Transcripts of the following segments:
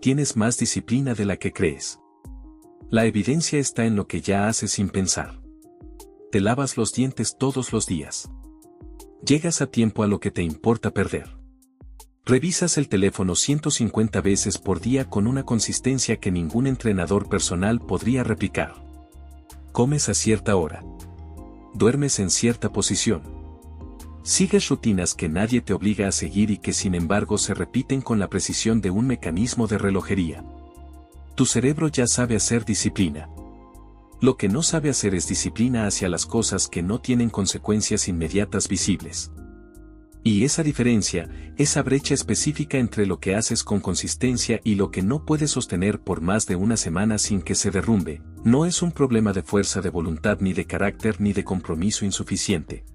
tienes más disciplina de la que crees. La evidencia está en lo que ya haces sin pensar. Te lavas los dientes todos los días. Llegas a tiempo a lo que te importa perder. Revisas el teléfono 150 veces por día con una consistencia que ningún entrenador personal podría replicar. Comes a cierta hora. Duermes en cierta posición. Sigues rutinas que nadie te obliga a seguir y que sin embargo se repiten con la precisión de un mecanismo de relojería. Tu cerebro ya sabe hacer disciplina. Lo que no sabe hacer es disciplina hacia las cosas que no tienen consecuencias inmediatas visibles. Y esa diferencia, esa brecha específica entre lo que haces con consistencia y lo que no puedes sostener por más de una semana sin que se derrumbe, no es un problema de fuerza de voluntad ni de carácter ni de compromiso insuficiente.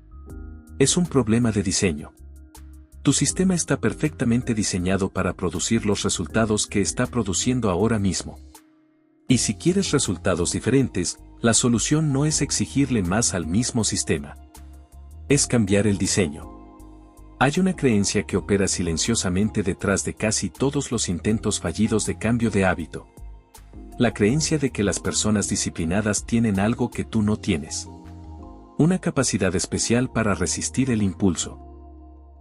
Es un problema de diseño. Tu sistema está perfectamente diseñado para producir los resultados que está produciendo ahora mismo. Y si quieres resultados diferentes, la solución no es exigirle más al mismo sistema. Es cambiar el diseño. Hay una creencia que opera silenciosamente detrás de casi todos los intentos fallidos de cambio de hábito. La creencia de que las personas disciplinadas tienen algo que tú no tienes. Una capacidad especial para resistir el impulso.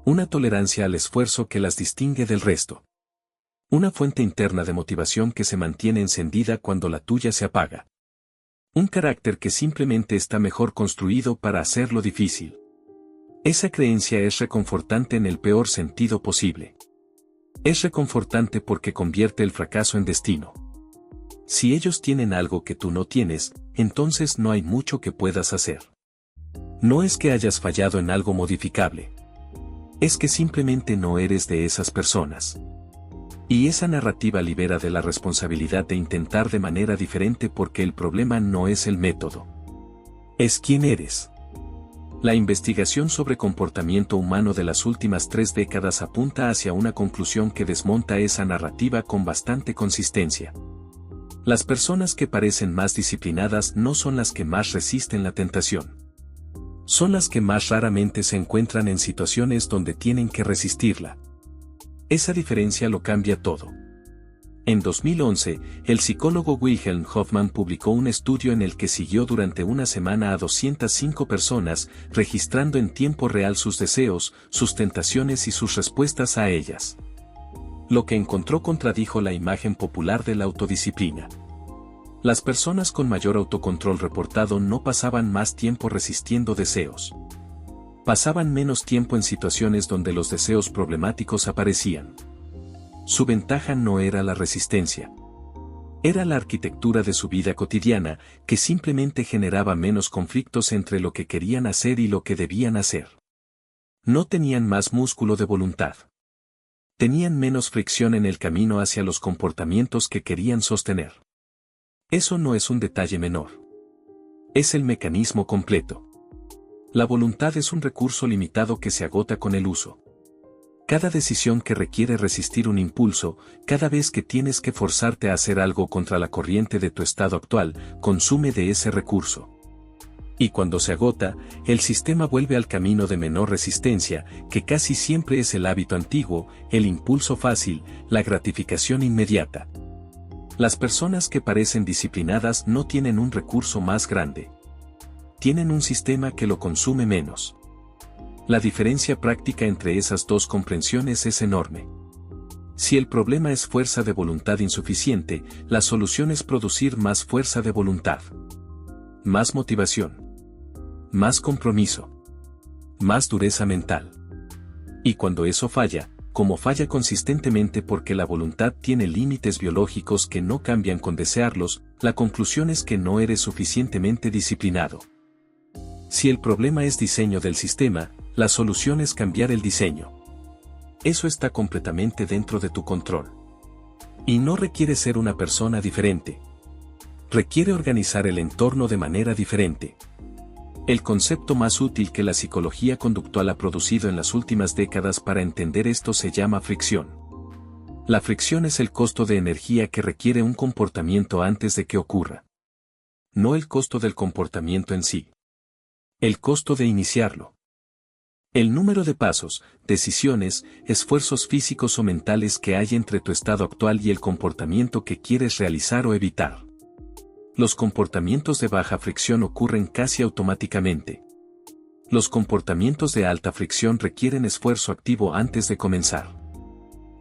Una tolerancia al esfuerzo que las distingue del resto. Una fuente interna de motivación que se mantiene encendida cuando la tuya se apaga. Un carácter que simplemente está mejor construido para hacerlo difícil. Esa creencia es reconfortante en el peor sentido posible. Es reconfortante porque convierte el fracaso en destino. Si ellos tienen algo que tú no tienes, entonces no hay mucho que puedas hacer. No es que hayas fallado en algo modificable. Es que simplemente no eres de esas personas. Y esa narrativa libera de la responsabilidad de intentar de manera diferente porque el problema no es el método. Es quién eres. La investigación sobre comportamiento humano de las últimas 3 décadas apunta hacia una conclusión que desmonta esa narrativa con bastante consistencia. Las personas que parecen más disciplinadas no son las que más resisten la tentación. Son las que más raramente se encuentran en situaciones donde tienen que resistirla. Esa diferencia lo cambia todo. En 2011, el psicólogo Wilhelm Hoffman publicó un estudio en el que siguió durante una semana a 205 personas, registrando en tiempo real sus deseos, sus tentaciones y sus respuestas a ellas. Lo que encontró contradijo la imagen popular de la autodisciplina. Las personas con mayor autocontrol reportado no pasaban más tiempo resistiendo deseos. Pasaban menos tiempo en situaciones donde los deseos problemáticos aparecían. Su ventaja no era la resistencia. Era la arquitectura de su vida cotidiana, que simplemente generaba menos conflictos entre lo que querían hacer y lo que debían hacer. No tenían más músculo de voluntad. Tenían menos fricción en el camino hacia los comportamientos que querían sostener. Eso no es un detalle menor. Es el mecanismo completo. La voluntad es un recurso limitado que se agota con el uso. Cada decisión que requiere resistir un impulso, cada vez que tienes que forzarte a hacer algo contra la corriente de tu estado actual, consume de ese recurso. Y cuando se agota, el sistema vuelve al camino de menor resistencia, que casi siempre es el hábito antiguo, el impulso fácil, la gratificación inmediata. Las personas que parecen disciplinadas no tienen un recurso más grande. Tienen un sistema que lo consume menos. La diferencia práctica entre esas dos comprensiones es enorme. Si el problema es fuerza de voluntad insuficiente, la solución es producir más fuerza de voluntad. Más motivación. Más compromiso. Más dureza mental. Y cuando eso falla, como falla consistentemente porque la voluntad tiene límites biológicos que no cambian con desearlos, la conclusión es que no eres suficientemente disciplinado. Si el problema es diseño del sistema, la solución es cambiar el diseño. Eso está completamente dentro de tu control. Y no requiere ser una persona diferente. Requiere organizar el entorno de manera diferente. El concepto más útil que la psicología conductual ha producido en las últimas décadas para entender esto se llama fricción. La fricción es el costo de energía que requiere un comportamiento antes de que ocurra. No el costo del comportamiento en sí. El costo de iniciarlo. El número de pasos, decisiones, esfuerzos físicos o mentales que hay entre tu estado actual y el comportamiento que quieres realizar o evitar. Los comportamientos de baja fricción ocurren casi automáticamente. Los comportamientos de alta fricción requieren esfuerzo activo antes de comenzar.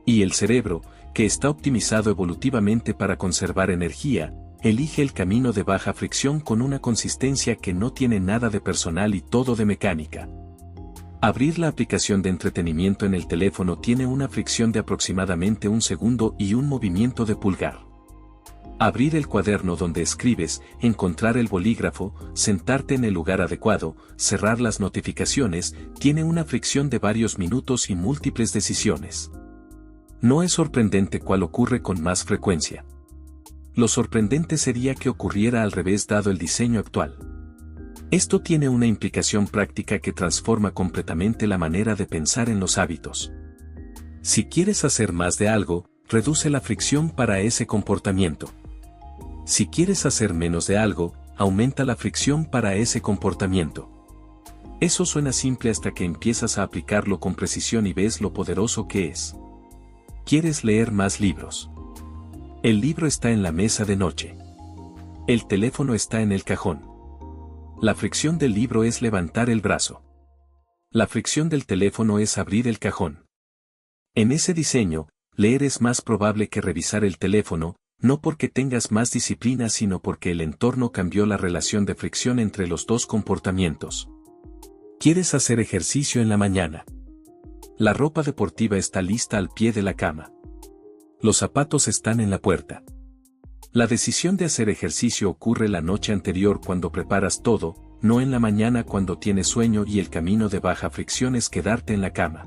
Y el cerebro, que está optimizado evolutivamente para conservar energía, elige el camino de baja fricción con una consistencia que no tiene nada de personal y todo de mecánica. Abrir la aplicación de entretenimiento en el teléfono tiene una fricción de aproximadamente 1 segundo y un movimiento de pulgar. Abrir el cuaderno donde escribes, encontrar el bolígrafo, sentarte en el lugar adecuado, cerrar las notificaciones, tiene una fricción de varios minutos y múltiples decisiones. No es sorprendente cuál ocurre con más frecuencia. Lo sorprendente sería que ocurriera al revés dado el diseño actual. Esto tiene una implicación práctica que transforma completamente la manera de pensar en los hábitos. Si quieres hacer más de algo, reduce la fricción para ese comportamiento. Si quieres hacer menos de algo, aumenta la fricción para ese comportamiento. Eso suena simple hasta que empiezas a aplicarlo con precisión y ves lo poderoso que es. ¿Quieres leer más libros? El libro está en la mesa de noche. El teléfono está en el cajón. La fricción del libro es levantar el brazo. La fricción del teléfono es abrir el cajón. En ese diseño, leer es más probable que revisar el teléfono, no porque tengas más disciplina sino porque el entorno cambió la relación de fricción entre los dos comportamientos. ¿Quieres hacer ejercicio en la mañana? La ropa deportiva está lista al pie de la cama. Los zapatos están en la puerta. La decisión de hacer ejercicio ocurre la noche anterior cuando preparas todo, no en la mañana cuando tienes sueño y el camino de baja fricción es quedarte en la cama.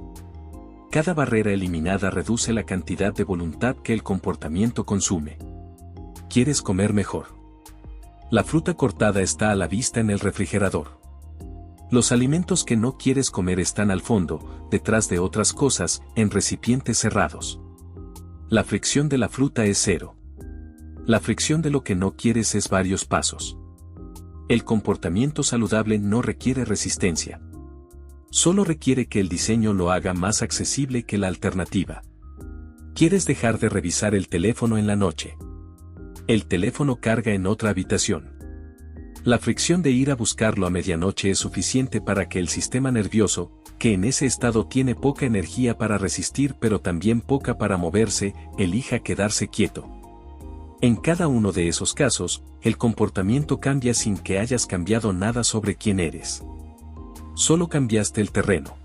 Cada barrera eliminada reduce la cantidad de voluntad que el comportamiento consume. ¿Quieres comer mejor? La fruta cortada está a la vista en el refrigerador. Los alimentos que no quieres comer están al fondo, detrás de otras cosas, en recipientes cerrados. La fricción de la fruta es 0. La fricción de lo que no quieres es varios pasos. El comportamiento saludable no requiere resistencia. Solo requiere que el diseño lo haga más accesible que la alternativa. ¿Quieres dejar de revisar el teléfono en la noche? El teléfono carga en otra habitación. La fricción de ir a buscarlo a medianoche es suficiente para que el sistema nervioso, que en ese estado tiene poca energía para resistir pero también poca para moverse, elija quedarse quieto. En cada uno de esos casos, el comportamiento cambia sin que hayas cambiado nada sobre quién eres. Solo cambiaste el terreno.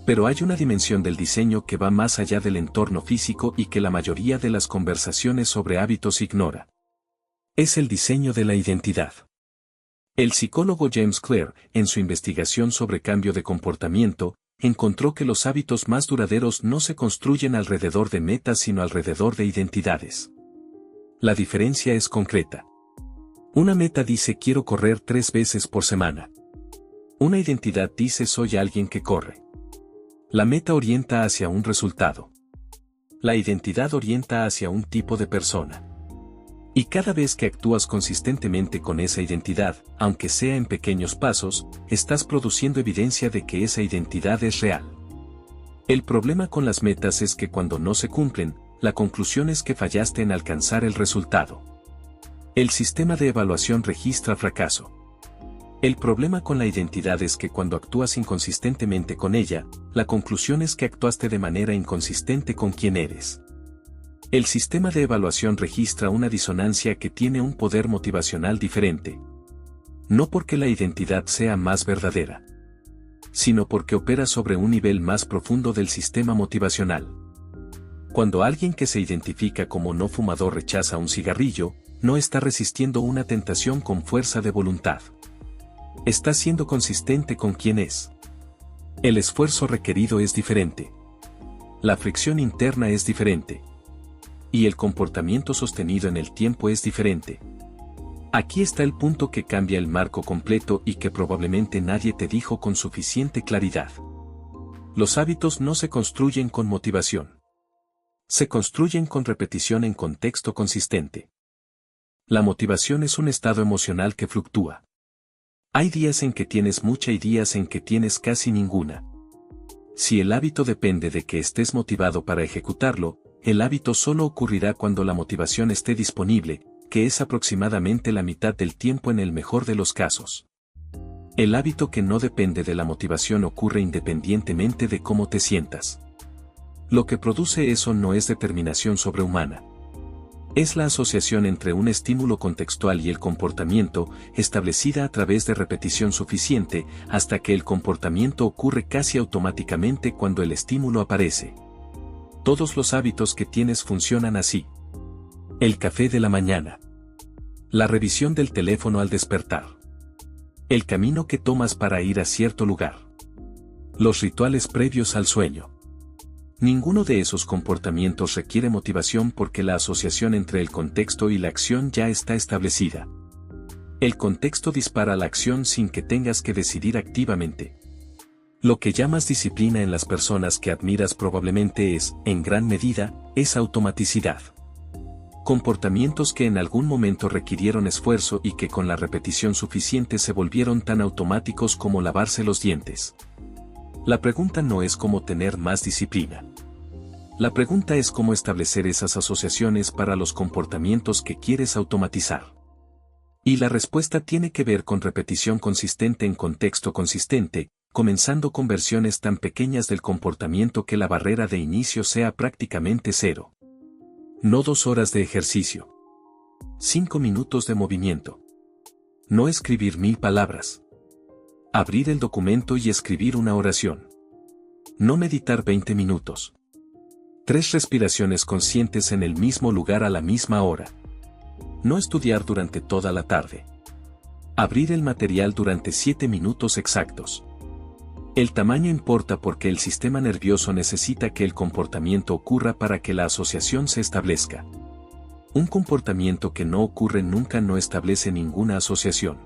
Pero hay una dimensión del diseño que va más allá del entorno físico y que la mayoría de las conversaciones sobre hábitos ignora. Es el diseño de la identidad. El psicólogo James Clear, en su investigación sobre cambio de comportamiento, encontró que los hábitos más duraderos no se construyen alrededor de metas sino alrededor de identidades. La diferencia es concreta. Una meta dice quiero correr 3 veces por semana. Una identidad dice soy alguien que corre. La meta orienta hacia un resultado. La identidad orienta hacia un tipo de persona. Y cada vez que actúas consistentemente con esa identidad, aunque sea en pequeños pasos, estás produciendo evidencia de que esa identidad es real. El problema con las metas es que cuando no se cumplen, la conclusión es que fallaste en alcanzar el resultado. El sistema de evaluación registra fracaso. El problema con la identidad es que cuando actúas inconsistentemente con ella, la conclusión es que actuaste de manera inconsistente con quien eres. El sistema de evaluación registra una disonancia que tiene un poder motivacional diferente. No porque la identidad sea más verdadera, sino porque opera sobre un nivel más profundo del sistema motivacional. Cuando alguien que se identifica como no fumador rechaza un cigarrillo, no está resistiendo una tentación con fuerza de voluntad. Está siendo consistente con quien es. El esfuerzo requerido es diferente. La fricción interna es diferente. Y el comportamiento sostenido en el tiempo es diferente. Aquí está el punto que cambia el marco completo y que probablemente nadie te dijo con suficiente claridad. Los hábitos no se construyen con motivación. Se construyen con repetición en contexto consistente. La motivación es un estado emocional que fluctúa. Hay días en que tienes mucha y días en que tienes casi ninguna. Si el hábito depende de que estés motivado para ejecutarlo, el hábito solo ocurrirá cuando la motivación esté disponible, que es aproximadamente la mitad del tiempo en el mejor de los casos. El hábito que no depende de la motivación ocurre independientemente de cómo te sientas. Lo que produce eso no es determinación sobrehumana. Es la asociación entre un estímulo contextual y el comportamiento, establecida a través de repetición suficiente, hasta que el comportamiento ocurre casi automáticamente cuando el estímulo aparece. Todos los hábitos que tienes funcionan así. El café de la mañana. La revisión del teléfono al despertar. El camino que tomas para ir a cierto lugar. Los rituales previos al sueño. Ninguno de esos comportamientos requiere motivación porque la asociación entre el contexto y la acción ya está establecida. El contexto dispara la acción sin que tengas que decidir activamente. Lo que llamas disciplina en las personas que admiras probablemente es, en gran medida, esa automaticidad. Comportamientos que en algún momento requirieron esfuerzo y que con la repetición suficiente se volvieron tan automáticos como lavarse los dientes. La pregunta no es cómo tener más disciplina. La pregunta es cómo establecer esas asociaciones para los comportamientos que quieres automatizar. Y la respuesta tiene que ver con repetición consistente en contexto consistente, comenzando con versiones tan pequeñas del comportamiento que la barrera de inicio sea prácticamente cero. No 2 horas de ejercicio. 5 minutos de movimiento. No escribir 1000 palabras. Abrir el documento y escribir una oración. No meditar 20 minutos. 3 respiraciones conscientes en el mismo lugar a la misma hora. No estudiar durante toda la tarde. Abrir el material durante 7 minutos exactos. El tamaño importa porque el sistema nervioso necesita que el comportamiento ocurra para que la asociación se establezca. Un comportamiento que no ocurre nunca no establece ninguna asociación.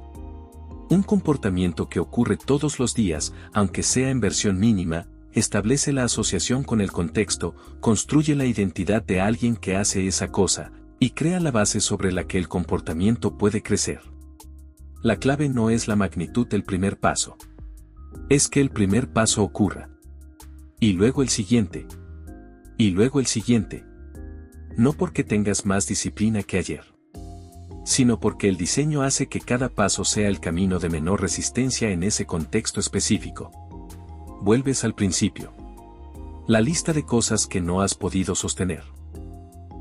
Un comportamiento que ocurre todos los días, aunque sea en versión mínima, establece la asociación con el contexto, construye la identidad de alguien que hace esa cosa, y crea la base sobre la que el comportamiento puede crecer. La clave no es la magnitud del primer paso. Es que el primer paso ocurra. Y luego el siguiente. Y luego el siguiente. No porque tengas más disciplina que ayer, sino porque el diseño hace que cada paso sea el camino de menor resistencia en ese contexto específico. Vuelves al principio. La lista de cosas que no has podido sostener.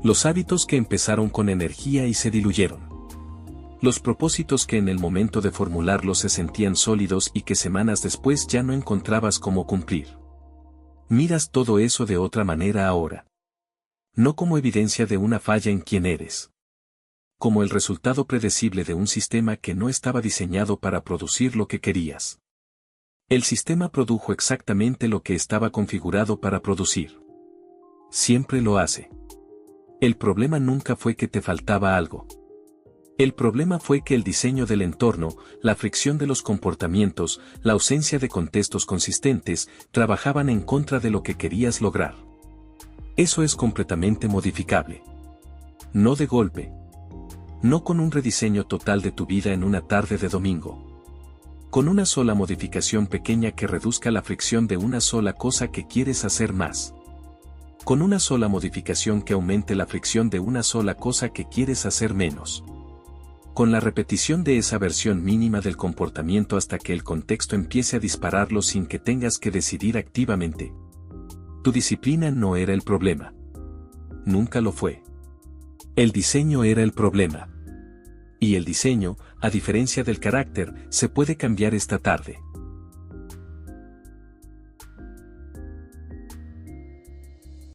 Los hábitos que empezaron con energía y se diluyeron. Los propósitos que en el momento de formularlos se sentían sólidos y que semanas después ya no encontrabas cómo cumplir. Miras todo eso de otra manera ahora. No como evidencia de una falla en quién eres. Como el resultado predecible de un sistema que no estaba diseñado para producir lo que querías. El sistema produjo exactamente lo que estaba configurado para producir. Siempre lo hace. El problema nunca fue que te faltaba algo. El problema fue que el diseño del entorno, la fricción de los comportamientos, la ausencia de contextos consistentes, trabajaban en contra de lo que querías lograr. Eso es completamente modificable. No de golpe. No con un rediseño total de tu vida en una tarde de domingo. Con una sola modificación pequeña que reduzca la fricción de una sola cosa que quieres hacer más. Con una sola modificación que aumente la fricción de una sola cosa que quieres hacer menos. Con la repetición de esa versión mínima del comportamiento hasta que el contexto empiece a dispararlo sin que tengas que decidir activamente. Tu disciplina no era el problema. Nunca lo fue. El diseño era el problema. Y el diseño, a diferencia del carácter, se puede cambiar esta tarde.